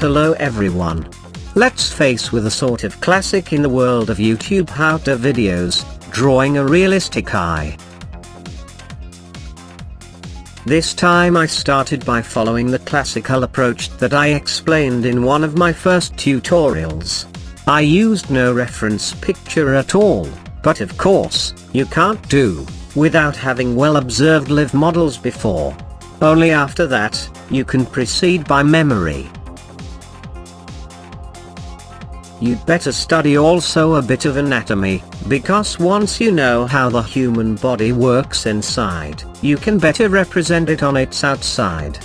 Hello everyone. Let's face with a sort of classic in the world of YouTube how-to videos, drawing a realistic eye. This time I started by following the classical approach that I explained in one of my first tutorials. I used no reference picture at all, but of course, you can't do without having well observed live models before. Only after that, you can proceed by memory. You'd better study also a bit of anatomy, because once you know how the human body works inside, you can better represent it on its outside.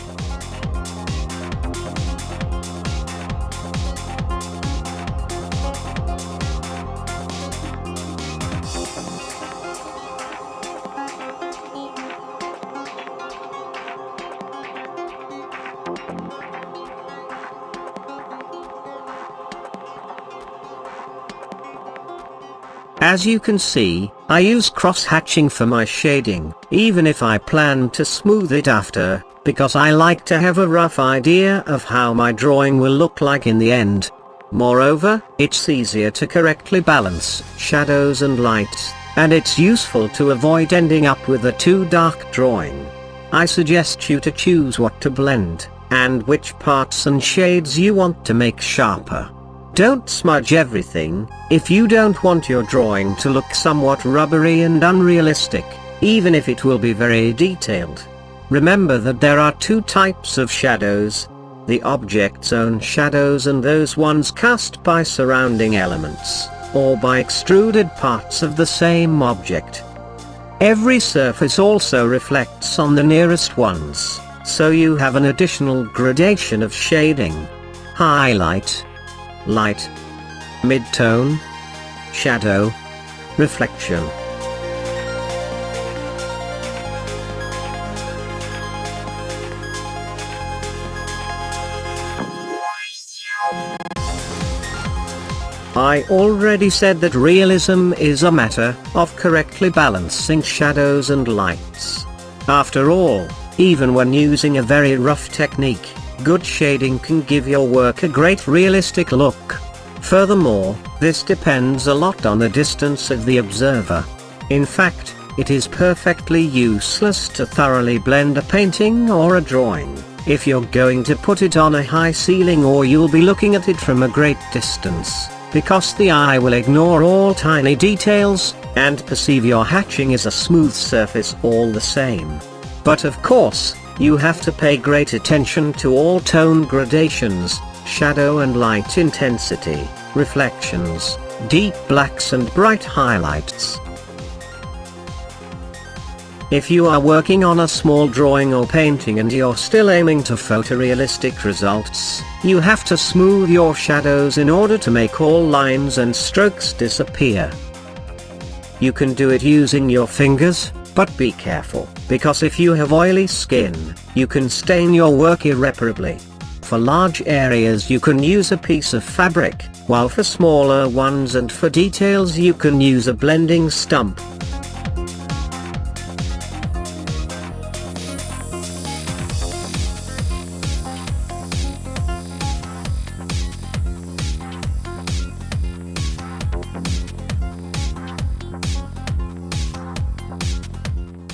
As you can see, I use cross-hatching for my shading, even if I plan to smooth it after, because I like to have a rough idea of how my drawing will look like in the end. Moreover, it's easier to correctly balance shadows and lights, and it's useful to avoid ending up with a too dark drawing. I suggest you to choose what to blend, and which parts and shades you want to make sharper. Don't smudge everything, if you don't want your drawing to look somewhat rubbery and unrealistic, even if it will be very detailed. Remember that there are two types of shadows: the object's own shadows and those ones cast by surrounding elements, or by extruded parts of the same object. Every surface also reflects on the nearest ones, so you have an additional gradation of shading: highlight, light, mid-tone, shadow, reflection. I already said that realism is a matter of correctly balancing shadows and lights. After all, even when using a very rough technique, good shading can give your work a great realistic look. Furthermore, this depends a lot on the distance of the observer. In fact, it is perfectly useless to thoroughly blend a painting or a drawing if you're going to put it on a high ceiling, or you'll be looking at it from a great distance, because the eye will ignore all tiny details, and perceive your hatching as a smooth surface all the same. But of course, you have to pay great attention to all tone gradations, shadow and light intensity, reflections, deep blacks and bright highlights. If you are working on a small drawing or painting and you're still aiming to photorealistic results, you have to smooth your shadows in order to make all lines and strokes disappear. You can do it using your fingers, but be careful, because if you have oily skin, you can stain your work irreparably. For large areas you can use a piece of fabric, while for smaller ones and for details you can use a blending stump.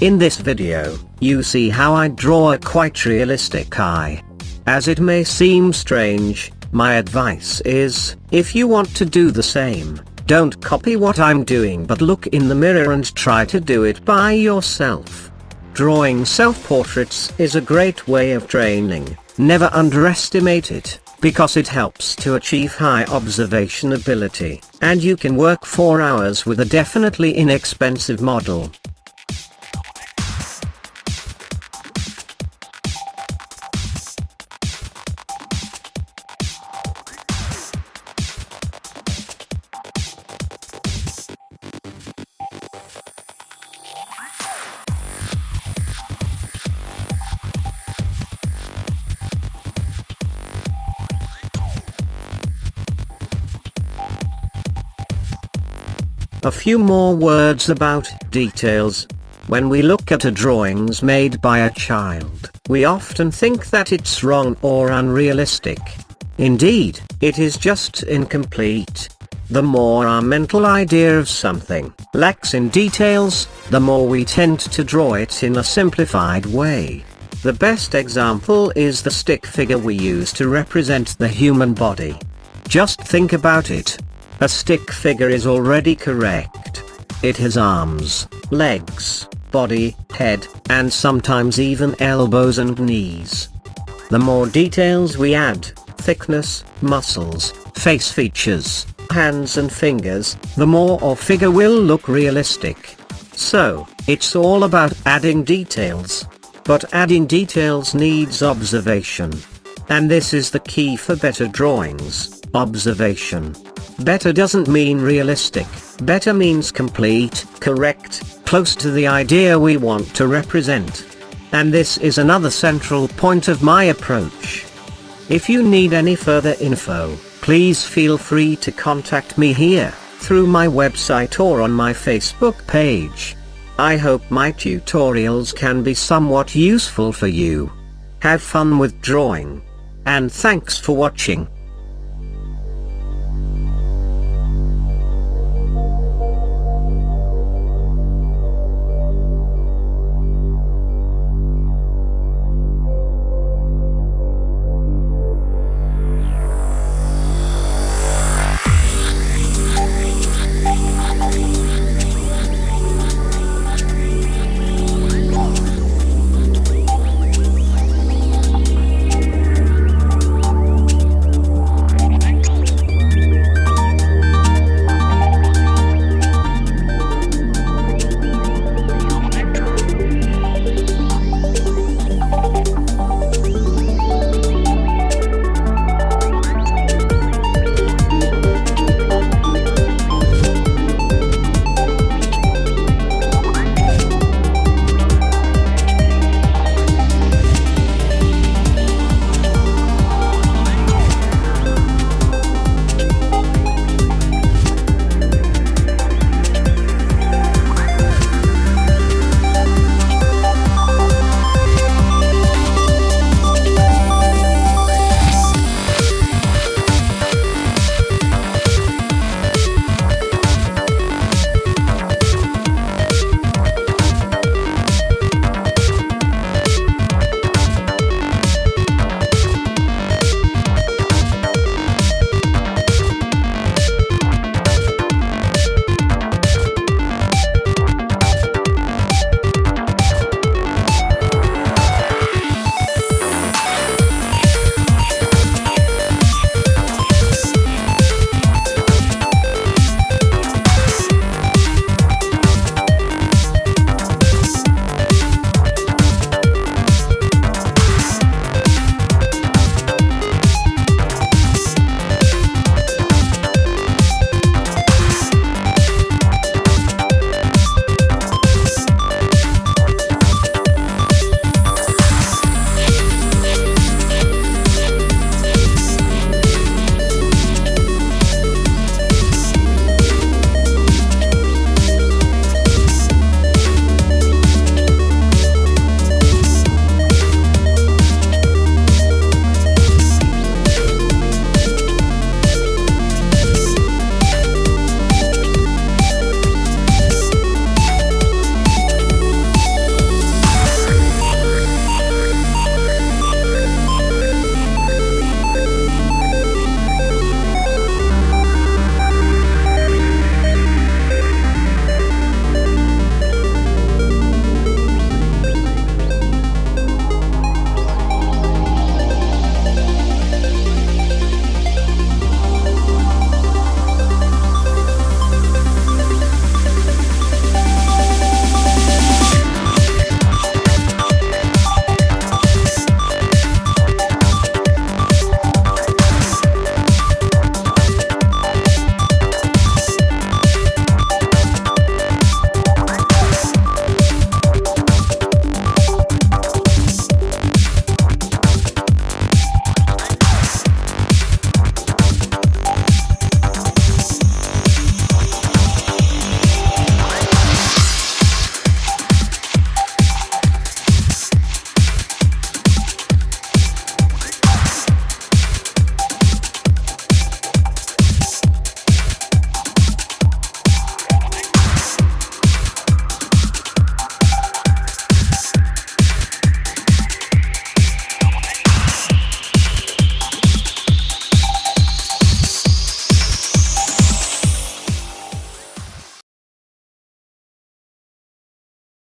In this video, you see how I draw a quite realistic eye. As it may seem strange, my advice is, if you want to do the same, don't copy what I'm doing, but look in the mirror and try to do it by yourself. Drawing self-portraits is a great way of training. Never underestimate it, because it helps to achieve high observation ability, and you can work 4 hours with a definitely inexpensive model. A few more words about details. When we look at a drawings made by a child, we often think that it's wrong or unrealistic. Indeed, it is just incomplete. The more our mental idea of something lacks in details, the more we tend to draw it in a simplified way. The best example is the stick figure we use to represent the human body. Just think about it. A stick figure is already correct. It has arms, legs, body, head, and sometimes even elbows and knees. The more details we add, thickness, muscles, face features, hands and fingers, the more our figure will look realistic. So, it's all about adding details. But adding details needs observation. And this is the key for better drawings, observation. Better doesn't mean realistic, better means complete, correct, close to the idea we want to represent. And this is another central point of my approach. If you need any further info, please feel free to contact me here, through my website or on my Facebook page. I hope my tutorials can be somewhat useful for you. Have fun with drawing. And thanks for watching.